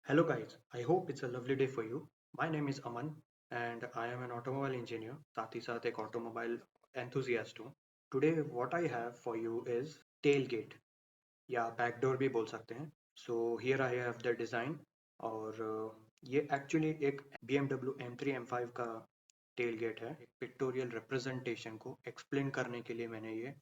Hello guys, I hope it's a lovely day for you. My name is Aman and I am an automobile engineer, साथ ही साथ एक automobile enthusiast हूँ. Today what I have for you is tailgate या backdoor भी बोल सकते हैं. So here I have the design और ये actually एक BMW M3 M5 का tailgate है. एक pictorial representation को explain करने के लिए मैंने ये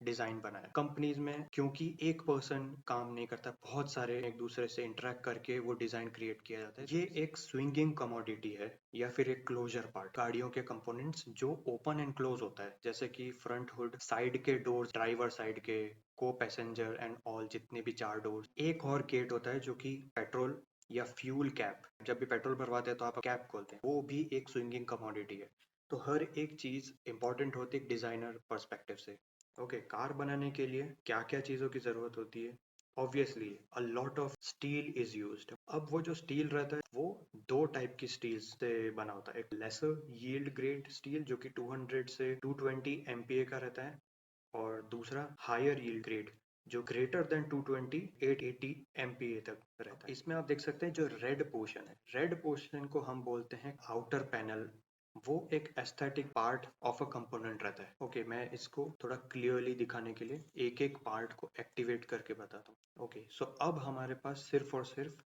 डिजाइन बनाया. कंपनीज में क्योंकि एक पर्सन काम नहीं करता, बहुत सारे एक दूसरे से इंटरेक्ट करके वो डिजाइन क्रिएट किया जाता है. ये एक स्विंगिंग कमोडिटी है या फिर एक क्लोजर पार्ट. गाड़ियों के कंपोनेंट्स जो ओपन एंड क्लोज होता है, जैसे कि फ्रंट हुड, साइड के डोर्स, ड्राइवर साइड के, को पैसेंजर एंड ऑल, जितने भी चार डोर्स. एक और गेट होता है जो कि पेट्रोल या फ्यूल कैप, जब भी पेट्रोल भरवाते हैं तो आप कैप खोलते हैं, वो भी एक स्विंगिंग कमोडिटी है. तो हर एक चीज इंपॉर्टेंट होती है डिजाइनर पर्सपेक्टिव से. ओके, कार बनाने के लिए क्या क्या चीज़ों की ज़रूरत होती है? Obviously a lot of steel is used. अब वो जो स्टील रहता है वो दो टाइप की स्टील से बना होता है. एक लेसर यील्ड ग्रेड स्टील जो कि 200 से 220 एमपीए का रहता है, और दूसरा हायर यील्ड ग्रेड जो ग्रेटर देन 220 880 एमपीए तक रहता है. इसमें आप देख सकते हैं जो रेड पोर्शन है, रेड पोर्शन को हम बोलते हैं आउटर पैनल. वो एक aesthetic part of a component रहता है. ओके, मैं इसको थोड़ा क्लियरली दिखाने के लिए एक एक पार्ट को एक्टिवेट करके बताता हूँ. ओके, सो अब हमारे पास सिर्फ और सिर्फ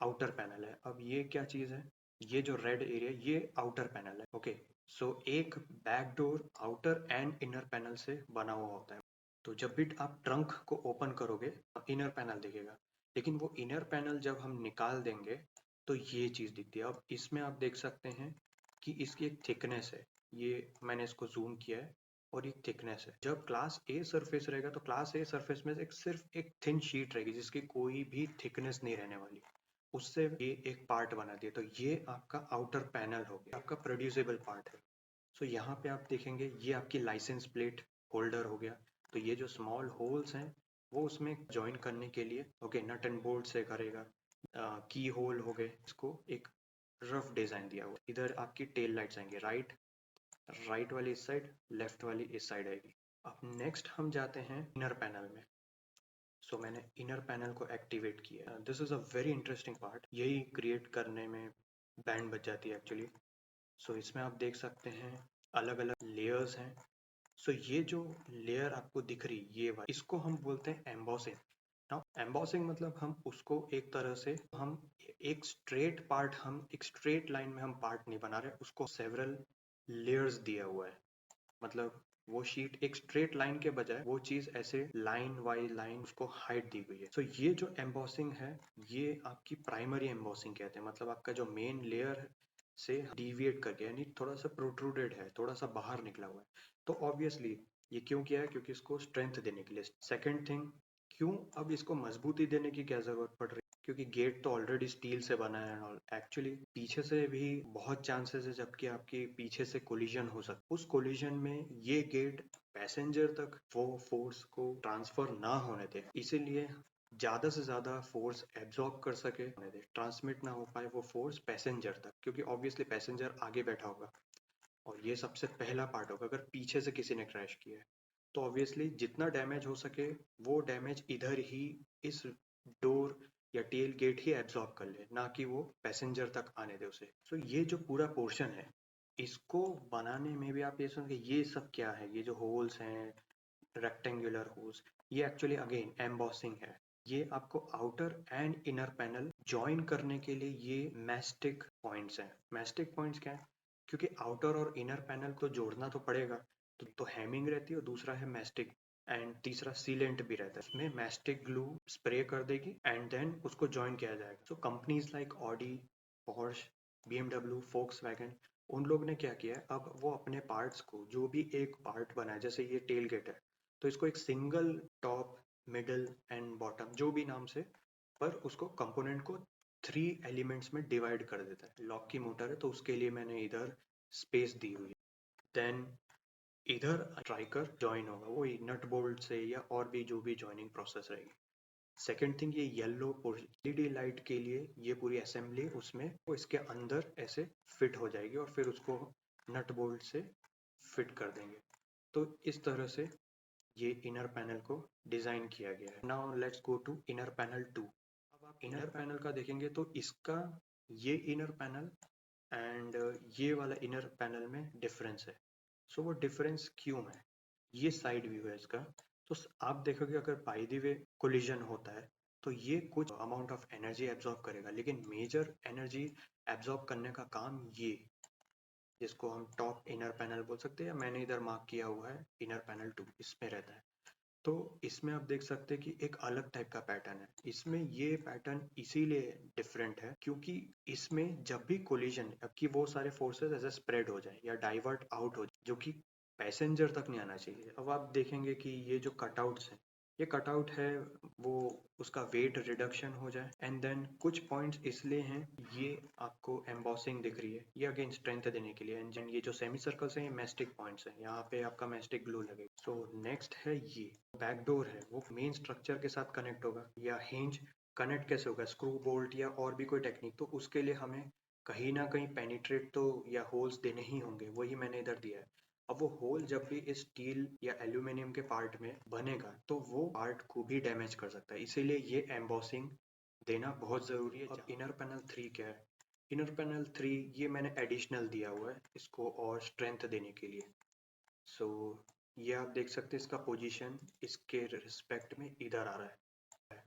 आउटर पैनल है. अब ये क्या चीज़ है? ये जो रेड एरिया, ये आउटर पैनल है. ओके, सो एक back door outer and inner panel से बना हुआ होता है. तो जब भी आप ट्रंक को ओपन करोगे इनर पैनल दिखेगा, लेकिन वो इनर पैनल जब हम निकाल देंगे तो ये चीज़ दिखती है. अब इसमें आप देख सकते हैं कि इसकी एक थिकनेस है. ये मैंने इसको जूम किया है और ये थिकनेस है. जब क्लास ए सरफेस रहेगा तो क्लास ए सरफेस में एक सिर्फ एक थिन शीट रहेगी जिसकी कोई भी थिकनेस नहीं रहने वाली. उससे ये एक पार्ट बना दिया, तो ये आपका आउटर पैनल हो गया, आपका प्रोड्यूसेबल पार्ट है. सो यहाँ पे आप देखेंगे ये आपकी लाइसेंस प्लेट होल्डर हो गया. तो ये जो स्मॉल होल्स हैं वो उसमें ज्वाइन करने के लिए ओके नट एंड बोल्ट से करेगा. की होल हो गए, इसको एक रफ डिजाइन दिया हुआ. इधर आपकी टेल लाइट्स आएंगे, राइट राइट वाली इस साइड, लेफ्ट वाली इस साइड आएगी. अब नेक्स्ट हम जाते हैं इनर पैनल में. सो मैंने इनर पैनल को एक्टिवेट किया. This is a very interesting part. यही क्रिएट करने में बैंड बच जाती है एक्चुअली. सो इसमें आप देख सकते हैं अलग अलग लेयर्स हैं. सो ये जो लेयर आपको दिख रही, ये वाली, इसको हम बोलते हैं एम्बॉसिंग. नाउ एम्बॉसिंग मतलब हम उसको एक तरह से हम एक स्ट्रेट पार्ट, हम एक स्ट्रेट लाइन में हम पार्ट नहीं बना रहे, उसको सेवरल लेयर्स दिया हुआ है. मतलब वो शीट एक स्ट्रेट लाइन के बजाय वो चीज ऐसे लाइन बाई लाइन उसको हाइट दी हुई है. सो ये जो एम्बॉसिंग है ये आपकी प्राइमरी एम्बॉसिंग कहते हैं. मतलब आपका जो मेन लेयर से डिविएट करके, यानी थोड़ा सा प्रोट्रूडेड है, थोड़ा सा बाहर निकला हुआ है. तो ऑब्वियसली ये क्यों किया है? क्योंकि इसको स्ट्रेंथ देने के लिए. सेकेंड थिंग, क्यों अब इसको मजबूती देने की क्या जरूरत पड़ रही है? क्योंकि गेट तो ऑलरेडी स्टील से बना है और एक्चुअली पीछे से भी बहुत चांसेस है जबकि आपके पीछे से कोलिजन हो सकता. उस कोलिजन में ये गेट पैसेंजर तक वो फोर्स को ट्रांसफर ना होने दे, इसीलिए ज़्यादा से ज़्यादा फोर्स एब्जॉर्ब कर सके, ट्रांसमिट ना हो पाए वो फोर्स पैसेंजर तक, क्योंकि ऑब्वियसली पैसेंजर आगे बैठा होगा और ये सबसे पहला पार्ट होगा. अगर पीछे से किसी ने क्रैश किया है तो ऑब्वियसली जितना डैमेज हो सके वो डैमेज इधर ही इस डोर या टेल गेट ही एब्जॉर्ब कर ले, ना कि वो पैसेंजर तक आने दे उसे. सो ये जो पूरा पोर्शन है इसको बनाने में भी आप ये सुन के ये सब क्या है, ये जो होल्स हैं, रेक्टेंगुलर होल्स, ये एक्चुअली अगेन एम्बॉसिंग है. ये आपको outer and inner panel join करने के लिए ये मैस्टिक पॉइंट्स हैं. मैस्टिक पॉइंट्स क्या है? क्योंकि आउटर और इनर पैनल को जोड़ना तो पड़ेगा, तो हैमिंग रहती है, और दूसरा है मैस्टिक, एंड तीसरा सीलेंट भी रहता है. इसमें मैस्टिक ग्लू स्प्रे कर देगी एंड देन उसको ज्वाइन किया जाएगा. सो companies like Audi, Porsche, BMW, Volkswagen, उन लोग ने क्या किया है, अब वो अपने पार्ट्स को, जो भी एक पार्ट बना है, जैसे ये टेल गेट है तो इसको एक single top, middle and bottom, जो भी नाम से, पर उसको कंपोनेंट को 3 एलिमेंट्स में डिवाइड कर देता है. लॉक की मोटर है तो उसके लिए मैंने इधर स्पेस दी हुई है. देन इधर स्ट्राइकर ज्वाइन होगा वो नट बोल्ट से या और भी जो भी ज्वाइनिंग प्रोसेस रहेगी. सेकेंड थिंग, ये येलो एलईडी लाइट के लिए ये पूरी असेंबली उसमें वो इसके अंदर ऐसे फिट हो जाएगी और फिर उसको नट बोल्ट से फिट कर देंगे. तो इस तरह से ये इनर पैनल को डिजाइन किया गया है. Now let's go to inner panel 2. आप इनर पैनल का देखेंगे तो इसका ये इनर पैनल एंड ये वाला इनर पैनल में डिफरेंस है। सो वो डिफरेंस क्यों है? ये साइड व्यू है इसका। तो आप देखोगे अगर बाय द वे कोलिजन होता है तो ये कुछ अमाउंट ऑफ एनर्जी एब्जॉर्ब करेगा, लेकिन मेजर एनर्जी एब्जॉर्ब करने का काम ये, जिसको हम टॉप इनर पैनल बोल सकते हैं, या मैंने इधर मार्क किया हुआ है इनर पैनल 2, इसमें रहता है। तो इसमें आप देख सकते हैं कि एक अलग टाइप का पैटर्न है। इसमें ये पैटर्न इसीलिए डिफरेंट है क्योंकि इसमें जब भी कोलिजन कि वो सारे फोर्सेस ऐसे स्प्रेड हो जाए या डाइवर्ट आउट हो जाए जो कि पैसेंजर तक नहीं आना चाहिए। अब आप देखेंगे कि ये जो कटआउट्स हैं, ये कटआउट है वो उसका वेट रिडक्शन हो जाए, एंड देन कुछ पॉइंट्स इसलिए हैं, ये आपको एम्बॉसिंग दिख रही है, ये अगेन स्ट्रेंथ देने के लिए। एंड ये जो सेमी सर्कल्स हैं ये मैस्टिक पॉइंट्स हैं, यहाँ पे आपका मैस्टिक ग्लू लगेगा। सो नेक्स्ट है ये बैकडोर है, वो मेन स्ट्रक्चर के साथ कनेक्ट होगा, या हिंज कनेक्ट कैसे होगा, स्क्रू बोल्ट या और भी कोई टेक्निक, तो उसके लिए हमें कहीं ना कहीं पेनिट्रेट तो या होल्स देने ही होंगे, वही मैंने इधर दिया है। अब वो होल जब भी इस स्टील या एल्यूमिनियम के पार्ट में बनेगा तो वो पार्ट को भी डैमेज कर सकता है, इसीलिए ये एम्बॉसिंग देना बहुत ज़रूरी है। अब इनर पैनल 3 क्या है? इनर पैनल 3 ये मैंने एडिशनल दिया हुआ है इसको और स्ट्रेंथ देने के लिए। सो ये आप देख सकते हैं इसका पोजीशन इसके रिस्पेक्ट में इधर आ रहा है।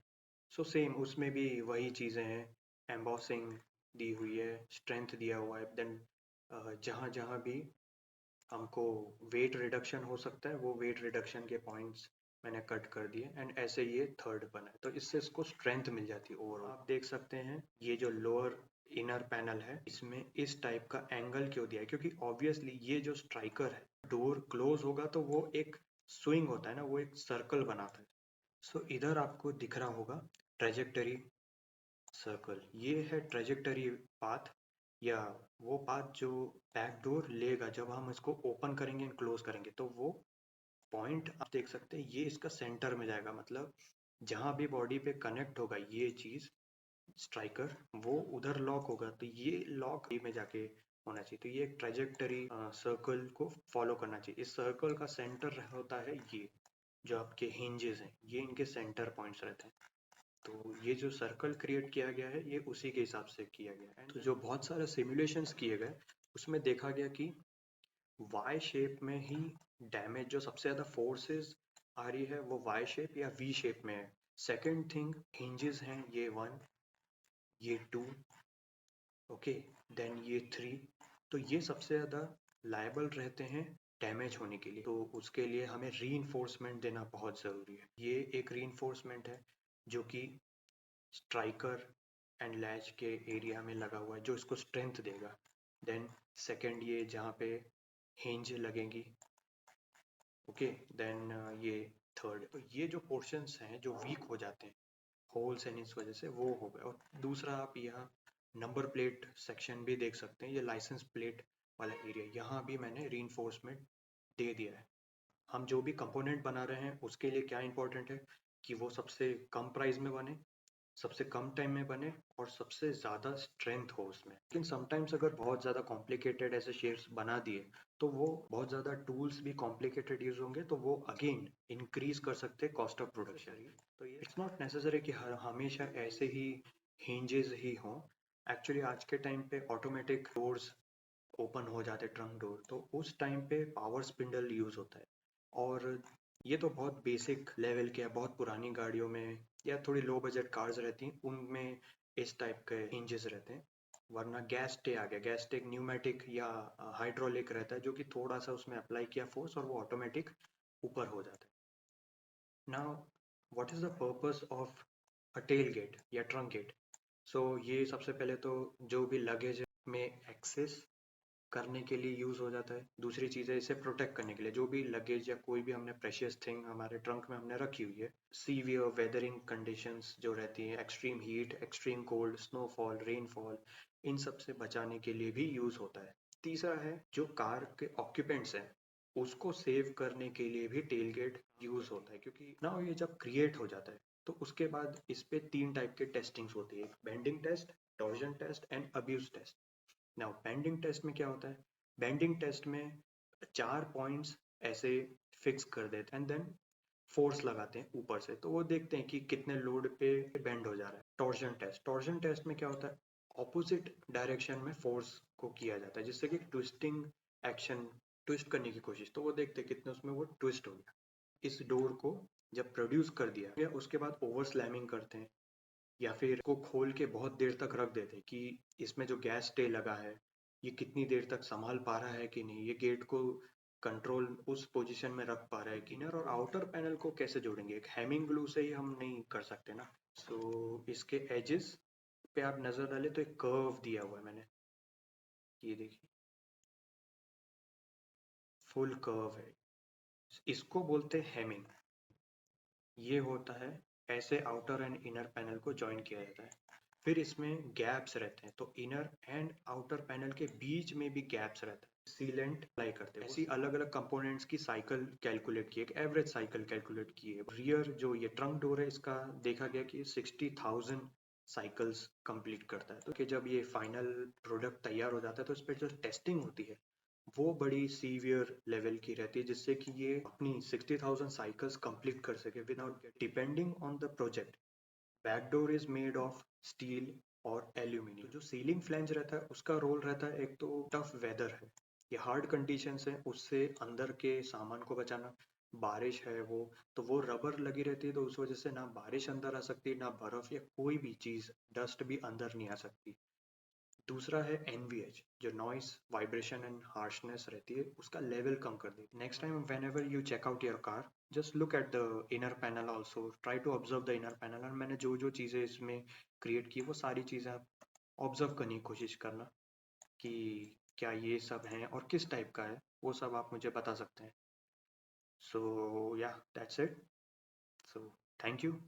सो सेम उसमें भी वही चीज़ें हैं, एम्बॉसिंग दी हुई है, स्ट्रेंथ दिया हुआ है, देन जहाँ जहाँ भी हमको वेट रिडक्शन हो सकता है वो वेट रिडक्शन के पॉइंट्स मैंने कट कर दिए, एंड ऐसे ये थर्ड बना है, तो इससे इसको स्ट्रेंथ मिल जाती है ओवरऑल। आप देख सकते हैं ये जो लोअर इनर पैनल है इसमें इस टाइप का एंगल क्यों दिया है, क्योंकि ऑब्वियसली ये जो स्ट्राइकर है, डोर क्लोज होगा तो वो एक स्विंग होता है ना, वो एक सर्कल बनाता है। सो इधर आपको दिख रहा होगा ट्रेजेक्टरी सर्कल, ये है ट्रेजेक्टरी पाथ, या वो पाथ जो बैक डोर लेगा जब हम इसको ओपन करेंगे एंड क्लोज करेंगे, तो वो पॉइंट आप देख सकते हैं ये इसका सेंटर में जाएगा, मतलब जहां भी बॉडी पे कनेक्ट होगा ये चीज स्ट्राइकर, वो उधर लॉक होगा, तो ये लॉक में जाके होना चाहिए। तो ये एक ट्रेजेक्टरी सर्कल को फॉलो करना चाहिए। इस सर्कल का सेंटर होता है ये जो आपके हिंजेस हैं, ये इनके सेंटर पॉइंट्स रहते हैं। तो ये जो सर्कल क्रिएट किया गया है ये उसी के हिसाब से किया गया है। तो जो बहुत सारे सिमुलेशंस किए गए उसमें देखा गया कि वाई शेप में ही डैमेज, जो सबसे ज़्यादा फोर्सेस आ रही है वो वाई शेप या वी शेप में है। सेकेंड थिंग, हिंजेस हैं ये 1, ये 2, ओके, देन ये 3, तो ये सबसे ज़्यादा लायबल रहते हैं डैमेज होने के लिए, तो उसके लिए हमें री देना बहुत ज़रूरी है। ये एक री है जो कि स्ट्राइकर एंड लैच के एरिया में लगा हुआ है जो इसको स्ट्रेंथ देगा। देन सेकंड ये जहाँ पे हिंज लगेंगी, ओके, देन ये थर्ड, तो ये जो पोर्शंस हैं जो वीक हो जाते हैं होल्स एंड इस वजह से, वो हो गया। और दूसरा आप यहाँ नंबर प्लेट सेक्शन भी देख सकते हैं, ये लाइसेंस प्लेट वाला एरिया, यहाँ भी मैंने री दे दिया है। हम जो भी कंपोनेंट बना रहे हैं उसके लिए क्या इंपॉर्टेंट है कि वो सबसे कम प्राइस में बने, सबसे कम टाइम में बने और सबसे ज़्यादा स्ट्रेंथ हो उसमें। लेकिन समटाइम्स अगर बहुत ज़्यादा कॉम्प्लिकेटेड ऐसे शेप्स बना दिए तो वो बहुत ज़्यादा टूल्स भी कॉम्प्लिकेटेड यूज होंगे, तो वो अगेन इंक्रीज कर सकते हैं कॉस्ट ऑफ प्रोडक्शन। तो ये इट्स नॉट नेसेसरी कि हर हमेशा ऐसे ही हिंजेस ही हों। एक्चुअली आज के टाइम पे ऑटोमेटिक डोर्स ओपन हो जाते ट्रंक डोर, तो उस टाइम पे पावर स्पिंडल यूज होता है। और ये तो बहुत बेसिक लेवल के है, बहुत पुरानी गाड़ियों में या थोड़ी लो बजट कार्स रहती हैं उनमें इस टाइप के हिंजेस रहते हैं। वरना गैस स्टे आ गया, गैस स्टे एक न्यूमेटिक या हाइड्रोलिक रहता है जो कि थोड़ा सा उसमें अप्लाई किया फोर्स और वो ऑटोमेटिक ऊपर हो जाता है। Now what is the purpose of a tail gate या ट्रंक गेट? सो ये सबसे पहले तो जो भी लगेज में एक्सेस करने के लिए यूज़ हो जाता है। दूसरी चीज़ है इसे प्रोटेक्ट करने के लिए, जो भी लगेज या कोई भी हमने प्रेशियस थिंग हमारे ट्रंक में हमने रखी हुई है, सीवियर वेदरिंग कंडीशंस जो रहती हैं, extreme heat, extreme cold, snowfall, rainfall, इन सब से बचाने के लिए भी यूज़ होता है। तीसरा है जो कार के ऑक्यूपेंट्स हैं उसको सेव करने के लिए भी टेल गेट यूज़ होता है, क्योंकि ना ये जब क्रिएट हो जाता है तो उसके बाद इस पे 3 टाइप के टेस्टिंग्स होती है, bending test, torsion test and abuse test. Now bending test में क्या होता है? बेंडिंग टेस्ट में 4 पॉइंट्स ऐसे फिक्स कर देते हैं एंड देन फोर्स लगाते हैं ऊपर से, तो वो देखते हैं कि कितने लोड पे बेंड हो जा रहा है। टॉर्जन टेस्ट में क्या होता है, ऑपोजिट डायरेक्शन में फोर्स को किया जाता है जिससे कि ट्विस्टिंग एक्शन, ट्विस्ट करने की कोशिश, तो वो देखते हैं कितने उसमें वो ट्विस्ट हो गया। इस डोर को जब प्रोड्यूस कर दिया गया उसके बाद ओवर स्लैमिंग करते हैं या फिर को खोल के बहुत देर तक रख देते हैं कि इसमें जो गैस स्टे लगा है ये कितनी देर तक संभाल पा रहा है कि नहीं, ये गेट को कंट्रोल उस पोजीशन में रख पा रहा है कि नहीं, और आउटर पैनल को कैसे जोड़ेंगे, एक हैमिंग ग्लू से ही हम नहीं कर सकते ना। सो इसके एजेस पे आप नजर डालें तो एक कर्व दिया हुआ है मैंने, ये देखिए फुल कर्व है, इसको बोलते हैं हेमिंग। ये होता है ऐसे आउटर एंड इनर पैनल को जॉइन किया जाता है। फिर इसमें गैप्स रहते हैं तो इनर एंड आउटर पैनल के बीच में भी गैप्स रहता है, सीलेंट अप्लाई करते हैं। ऐसी अलग अलग कंपोनेंट्स की साइकिल कैलकुलेट की, एक एवरेज साइकिल कैलकुलेट की है। रियर जो ये ट्रंक डोर है इसका देखा गया कि 60,000 साइकिल्स कंप्लीट करता है। तो कि जब ये फाइनल प्रोडक्ट तैयार हो जाता है तो इस पर जो टेस्टिंग होती है वो बड़ी सीवियर लेवल की रहती है जिससे कि ये अपनी 60,000 साइकिल्स कंप्लीट कर सके without depending on the project. Backdoor is made of steel और एल्यूमिनियम। जो सीलिंग फ्लैंज रहता है उसका रोल रहता है, एक तो टफ वेदर है, ये हार्ड कंडीशंस है उससे अंदर के सामान को बचाना। बारिश है वो, तो वो रबर लगी रहती है तो उस वजह से ना बारिश अंदर आ सकती, ना बर्फ या कोई भी चीज़, डस्ट भी अंदर नहीं आ सकती। दूसरा है NVH, जो नॉइस वाइब्रेशन एंड हार्शनेस रहती है उसका लेवल कम कर देती है। Next time whenever you check out your car, just look at the inner panel also, try to observe the inner panel. और मैंने जो जो चीज़ें इसमें क्रिएट की वो सारी चीज़ें आप ऑब्जर्व करने की कोशिश करना कि क्या ये सब हैं और किस टाइप का है, वो सब आप मुझे बता सकते हैं। सो या that's it. So thank you.